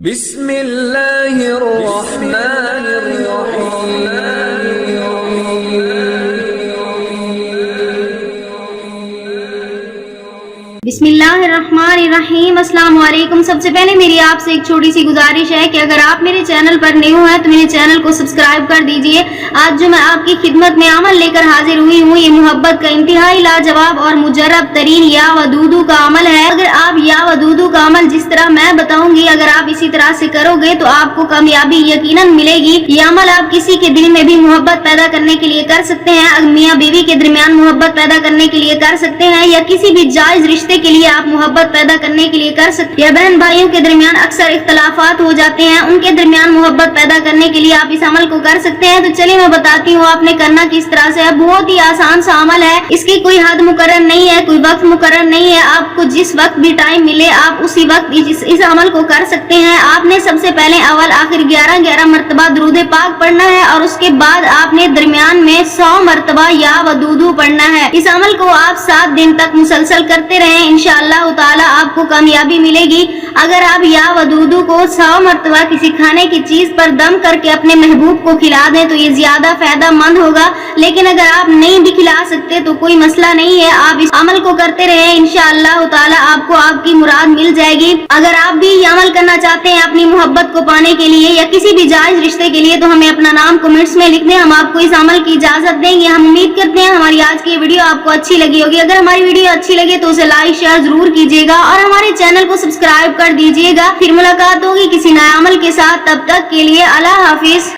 بسم اللہ الرحمن الرحیم بسم اللہ الرحمن الرحیم۔ السلام علیکم۔ سب سے پہلے میری آپ سے ایک چھوٹی سی گزارش ہے کہ اگر آپ میرے چینل پر نیو ہیں تو میرے چینل کو سبسکرائب کر دیجئے۔ آج جو میں آپ کی خدمت میں عمل لے کر حاضر ہوئی ہوں، یہ محبت کا انتہائی لاجواب اور مجرب ترین یا ودودو کا عمل ہے۔ اگر آپ یا ودودو کا عمل جس طرح میں بتاؤں گی اگر آپ اسی طرح سے کرو گے تو آپ کو کامیابی یقیناً ملے گی۔ یہ عمل آپ کسی کے دل میں بھی محبت پیدا کرنے کے لیے کر سکتے ہیں، میاں بیوی کے درمیان محبت پیدا کرنے کے لیے کر سکتے ہیں، یا کسی بھی جائز رشتے کے لیے آپ محبت پیدا کرنے کے لیے کر سکتے ہیں۔ یا بہن بھائیوں کے درمیان اکثر اختلافات ہو جاتے ہیں، ان کے درمیان محبت پیدا کرنے کے لیے آپ اس عمل کو کر سکتے ہیں۔ تو چلیے میں بتاتی ہوں آپ نے کرنا کس طرح سے ہے۔ بہت ہی آسان سا عمل ہے، اس کی کوئی حد مقرر نہیں ہے، کوئی وقت مقرر نہیں ہے۔ آپ کو جس وقت بھی ٹائم ملے آپ اسی وقت اس عمل کو کر سکتے ہیں۔ آپ نے سب سے پہلے اول آخر 11 مرتبہ درود پاک پڑھنا ہے اور اس کے بعد آپ نے درمیان میں 100 مرتبہ یا ودودو پڑھنا ہے۔ اس عمل کو آپ 7 دن تک مسلسل کرتے رہیں، انشاءاللہ تعالی آپ کو کامیابی ملے گی۔ اگر آپ یا ودودو کو 100 مرتبہ کسی کھانے کی چیز پر دم کر کے اپنے محبوب کو کھلا دیں تو یہ زیادہ فائدہ مند ہوگا، لیکن اگر آپ نہیں بھی کھلا سکتے تو کوئی مسئلہ نہیں ہے، آپ اس عمل کو کرتے رہیں، انشاءاللہ تعالی آپ کو آپ کی مراد مل جائے گی۔ اگر آپ بھی یہ عمل کرنا چاہتے ہیں اپنی محبت کو پانے کے لیے یا کسی بھی جائز رشتے کے لیے تو ہمیں اپنا نام کمنٹس میں لکھ دیں، ہم آپ کو اس عمل کی اجازت دیں گے۔ ہم امید کرتے ہیں ہماری آج کی ویڈیو آپ کو اچھی لگی ہوگی۔ اگر ہماری ویڈیو اچھی لگے تو اسے لائک شیئر ضرور کیجیے گا اور ہمارے چینل کو سبسکرائب کر دیجیے گا۔ پھر ملاقات ہوگی کسی نئے عمل کے ساتھ، تب تک کے لیے اللہ حافظ۔